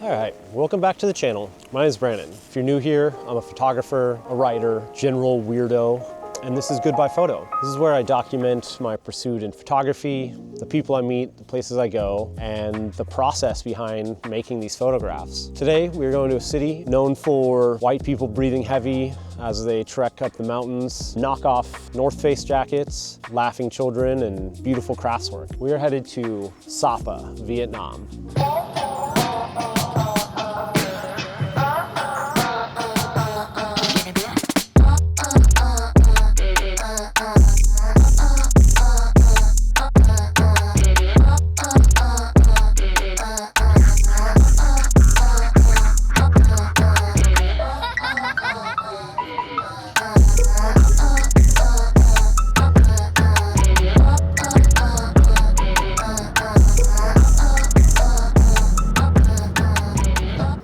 All right, welcome back to the channel. My name is Brandon. If you're new here, I'm a photographer, a writer, general weirdo, and this is Goodbye Photo. This is where I document my pursuit in photography, the people I meet, the places I go, and the process behind making these photographs. Today, we're going to a city known for white people breathing heavy as they trek up the mountains, knock off North Face jackets, laughing children, and beautiful craftswork. We are headed to Sapa, Vietnam.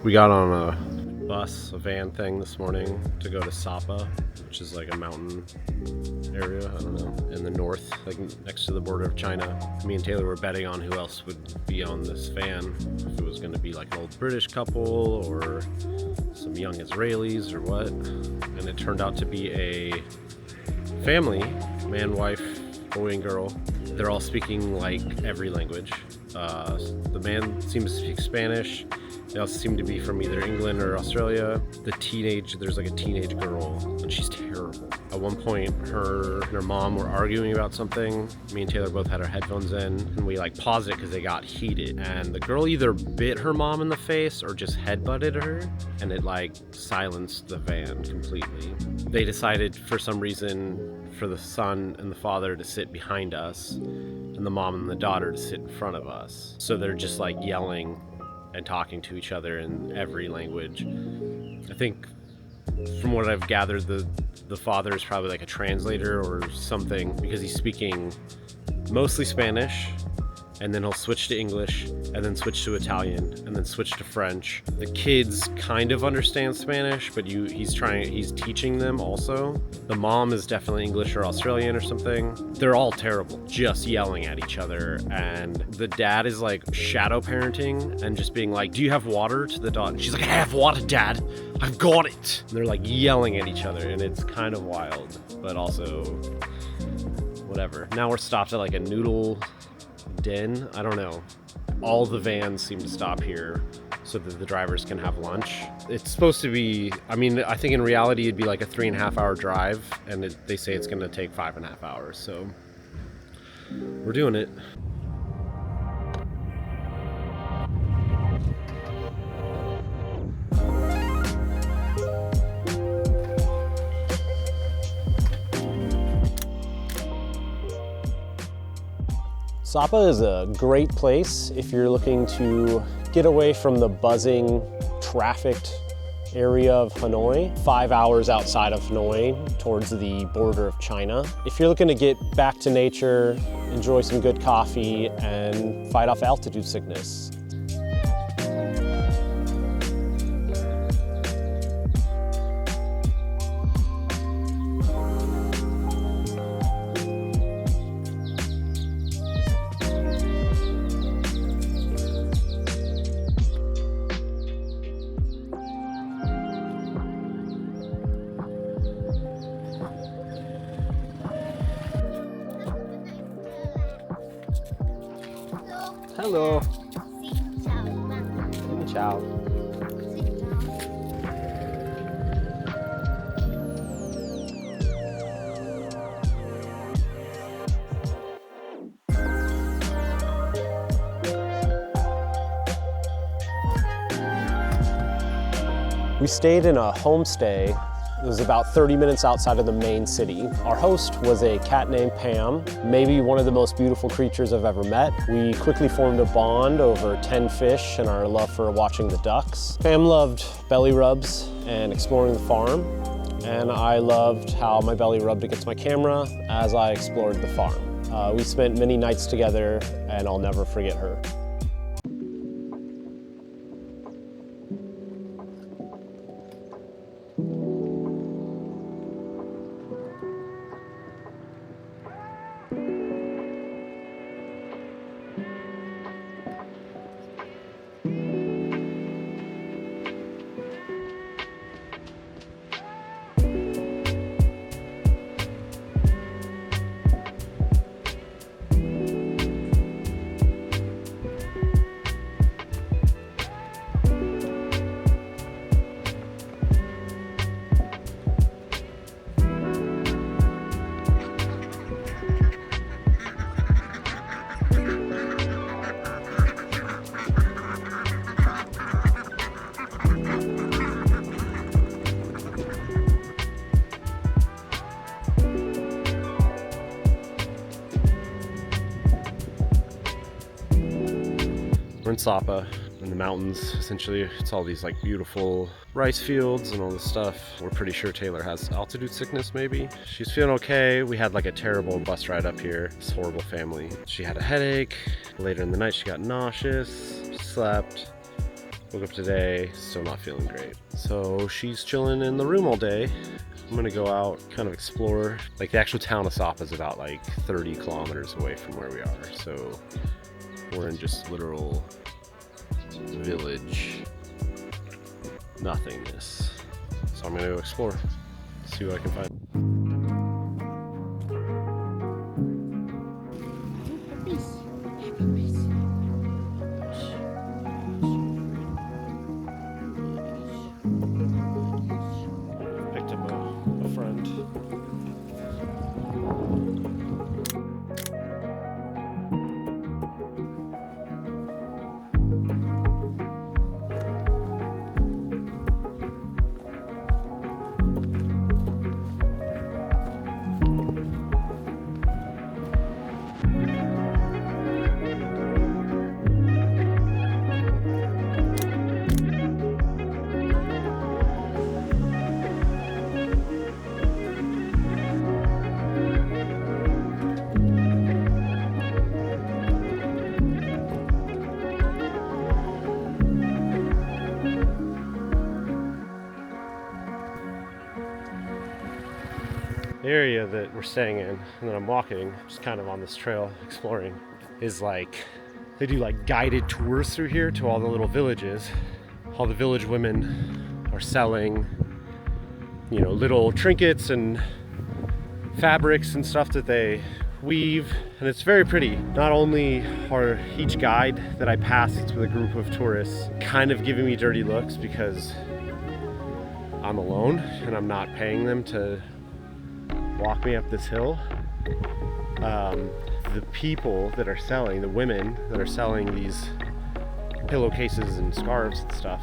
We got on a bus, a van thing this morning to go to Sapa, which is like a mountain area, I don't know, in the north, like next to the border of China. Me and Taylor were betting on who else would be on this van, if it was going to be like an old British couple or some young Israelis or what. And it turned out to be a family, man, wife, boy and girl. They're all speaking like every language. The man seems to speak Spanish. They also seem to be from either England or Australia. There's like a teenage girl, and she's terrible. At one point, her and her mom were arguing about something. Me and Taylor both had our headphones in, and we like paused it because they got heated. And the girl either bit her mom in the face or just headbutted her, and it like silenced the van completely. They decided for some reason for the son and the father to sit behind us, and the mom and the daughter to sit in front of us. So they're just like yelling and talking to each other in every language. I think from what I've gathered, the father is probably like a translator or something, because he's speaking mostly Spanish, and then he'll switch to English, and then switch to Italian, and then switch to French. The kids kind of understand Spanish, but he's teaching them also. The mom is definitely English or Australian or something. They're all terrible, just yelling at each other. And the dad is like shadow parenting and just being like, "Do you have water?" to the daughter. And she's like, "I have water, Dad. I've got it." And they're like yelling at each other, and it's kind of wild, but also whatever. Now we're stopped at like a noodle den. I don't know. All the vans seem to stop here so that the drivers can have lunch. It's supposed to be, I think in reality it'd be like a 3.5 hour drive, and they say it's going to take 5.5 hours. So we're doing it. Sapa is a great place if you're looking to get away from the buzzing, trafficked area of Hanoi, 5 hours outside of Hanoi towards the border of China. If you're looking to get back to nature, enjoy some good coffee, and fight off altitude sickness. Hello. Xin chào. We stayed in a homestay. It was about 30 minutes outside of the main city. Our host was a cat named Pam, maybe one of the most beautiful creatures I've ever met. We quickly formed a bond over 10 fish and our love for watching the ducks. Pam loved belly rubs and exploring the farm, and I loved how my belly rubbed against my camera as I explored the farm. We spent many nights together, and I'll never forget her. Sapa in the mountains. Essentially, it's all these like beautiful rice fields and all this stuff. We're pretty sure Taylor has altitude sickness maybe. She's feeling okay. We had like a terrible bus ride up here. This horrible family. She had a headache. Later in the night she got nauseous, slept. Woke up today, still not feeling great. So she's chilling in the room all day. I'm gonna go out, kind of explore. Like the actual town of Sapa is about like 30 kilometers away from where we are. So we're in just literal village nothingness. So I'm gonna go explore, see what I can find. Picked up a friend. The area that we're staying in and that I'm walking, just kind of on this trail exploring, is like, they do like guided tours through here to all the little villages. All the village women are selling, you know, little trinkets and fabrics and stuff that they weave, and it's very pretty. Not only are each guide that I pass, it's with a group of tourists, kind of giving me dirty looks because I'm alone and I'm not paying them to walk me up this hill. The people that are selling, the women that are selling these pillowcases and scarves and stuff,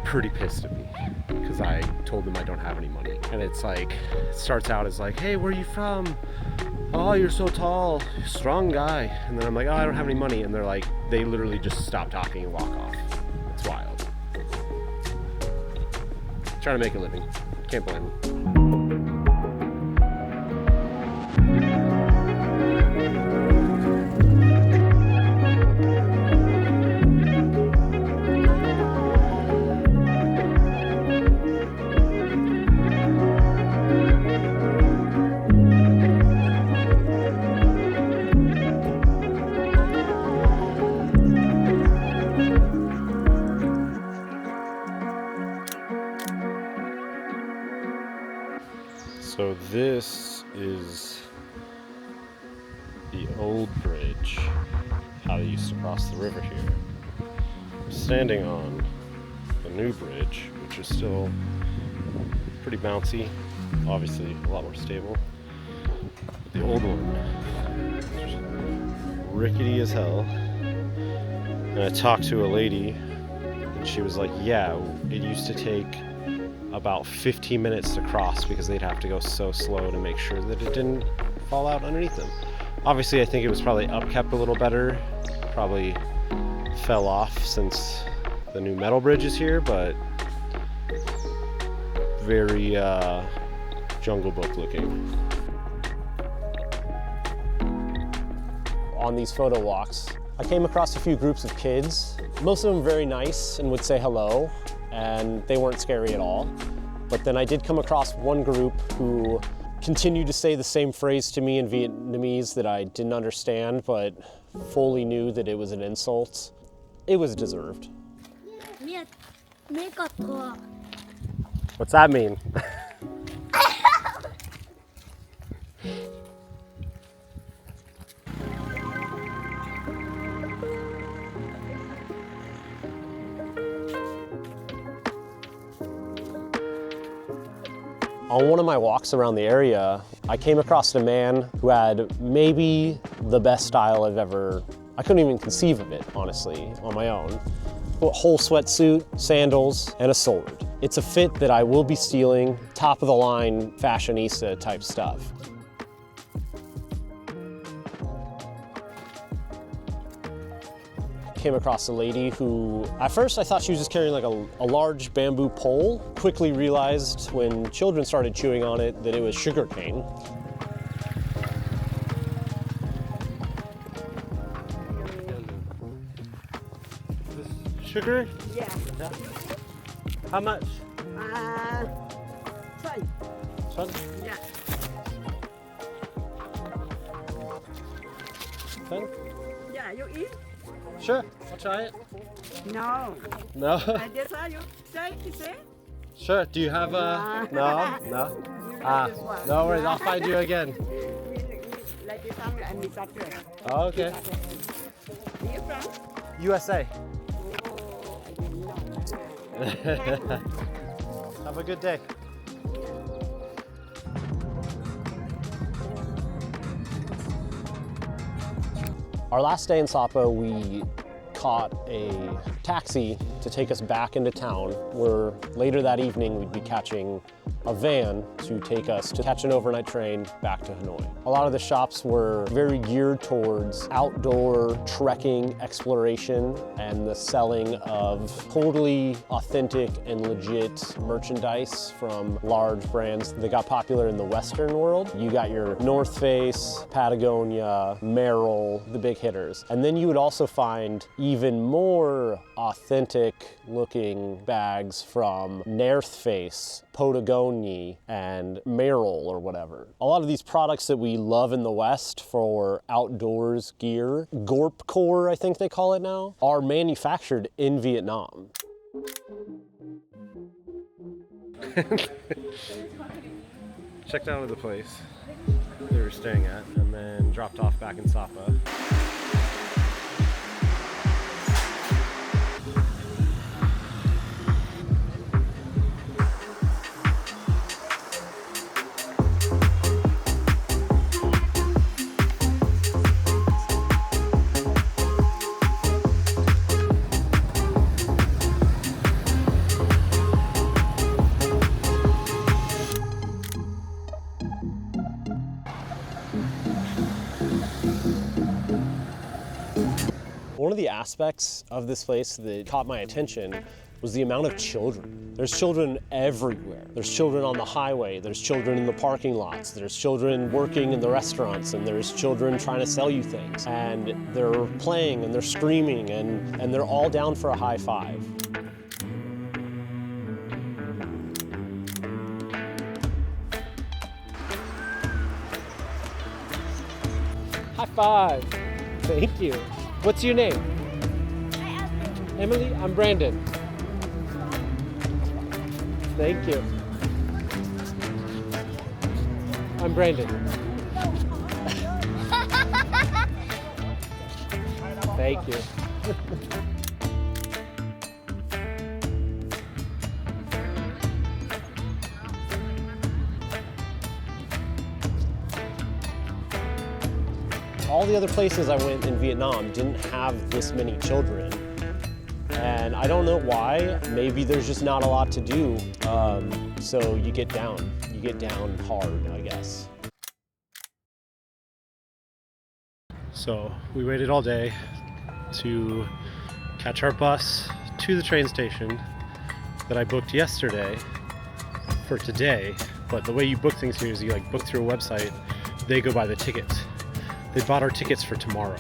pretty pissed at me because I told them I don't have any money. And it's like, it starts out as like, hey, where are you from? Oh, you're so tall, strong guy. And then I'm like, oh, I don't have any money. And they're like, they literally just stop talking and walk off. It's wild. Trying to make a living. Can't blame them. So this is the old bridge, how they used to cross the river here. I'm standing on the new bridge, which is still pretty bouncy, obviously a lot more stable. The old one, is rickety as hell. And I talked to a lady, and she was like, yeah, it used to take about 15 minutes to cross because they'd have to go so slow to make sure that it didn't fall out underneath them. Obviously, I think it was probably upkept a little better, probably fell off since the new metal bridge is here, but very Jungle Book looking. On these photo walks, I came across a few groups of kids. Most of them very nice and would say hello, and they weren't scary at all. But then I did come across one group who continued to say the same phrase to me in Vietnamese that I didn't understand, but fully knew that it was an insult. It was deserved. What's that mean? On one of my walks around the area, I came across a man who had maybe the best style I've ever, I couldn't even conceive of it, honestly, on my own. A whole sweatsuit, sandals, and a sword. It's a fit that I will be stealing, top of the line, fashionista type stuff. came across a lady who, at first I thought she was just carrying like a large bamboo pole. Quickly realized when children started chewing on it that it was sugar cane. Sugar? Yeah. How much? 20. 20? Yeah. 10? Yeah, you eat? Sure, I'll try it. No. No? I just saw you say. Sure, do you have a... No? No? No worries, I'll find you again. Like this time I'm instructor. Oh, okay. Where you from? USA. Oh, I didn't know. Have a good day. Our last day in Sapa, we caught a taxi to take us back into town, where later that evening we'd be catching a van to take us to catch an overnight train back to Hanoi. A lot of the shops were very geared towards outdoor trekking exploration and the selling of totally authentic and legit merchandise from large brands that got popular in the Western world. You got your North Face, Patagonia, Merrell, the big hitters. And then you would also find even more authentic looking bags from North Face, Patagonia, and Merrell or whatever. A lot of these products that we love in the West for outdoors gear, Gorpcore I think they call it now, are manufactured in Vietnam. Checked out of the place they were staying at and then dropped off back in Sapa. One of the aspects of this place that caught my attention was the amount of children. There's children everywhere. There's children on the highway, there's children in the parking lots, there's children working in the restaurants, and there's children trying to sell you things. And they're playing and they're screaming and they're all down for a high five. High five. Thank you. What's your name? Emily. I'm Brandon. Thank you. I'm Brandon. Thank you. All the other places I went in Vietnam didn't have this many children. And I don't know why. Maybe there's just not a lot to do. So you get down hard, I guess. So we waited all day to catch our bus to the train station that I booked yesterday for today. But the way you book things here is you like book through a website, they go by the tickets. They bought our tickets for tomorrow.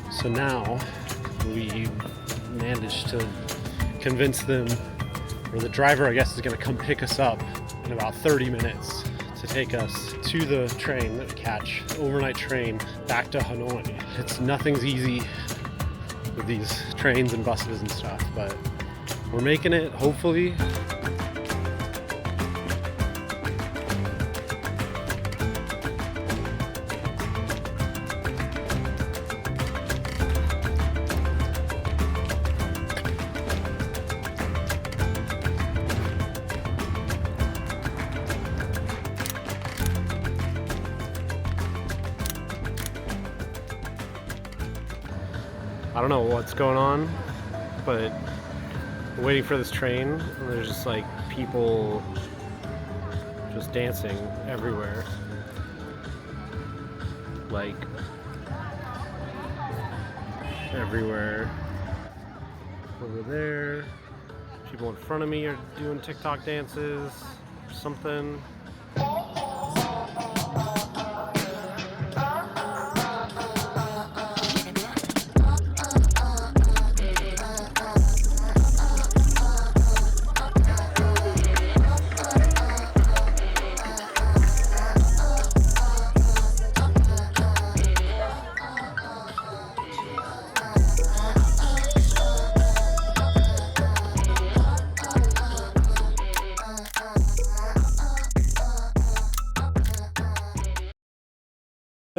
So now we managed to convince them, or the driver I guess is gonna come pick us up in about 30 minutes to take us to the train that we catch, overnight train back to Hanoi. Nothing's easy with these trains and buses and stuff, but we're making it, hopefully. I don't know what's going on, but we're waiting for this train, and there's just like people just dancing everywhere. Like, everywhere. Over there. People in front of me are doing TikTok dances or something.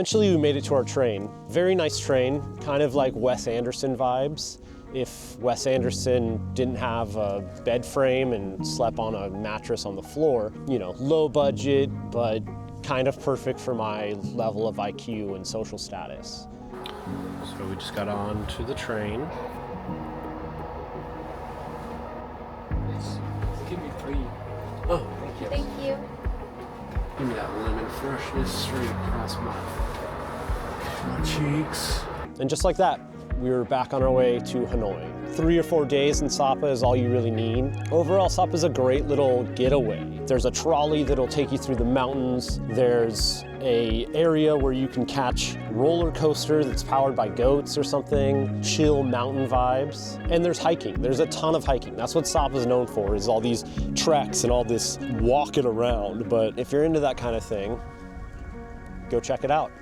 Eventually we made it to our train. Very nice train, kind of like Wes Anderson vibes. If Wes Anderson didn't have a bed frame and slept on a mattress on the floor, you know, low budget, but kind of perfect for my level of IQ and social status. So we just got on to the train. Give me three. Oh, Thank you. Thank you. give me that lemon freshness straight across my cheeks. And just like that, we were back on our way to Hanoi. 3 or 4 days in Sapa is all you really need. Overall, Sapa is a great little getaway. There's a trolley that'll take you through the mountains. There's an area where you can catch roller coaster that's powered by goats or something. Chill mountain vibes. And there's hiking. There's a ton of hiking. That's what Sapa is known for, is all these treks and all this walking around. But if you're into that kind of thing, go check it out.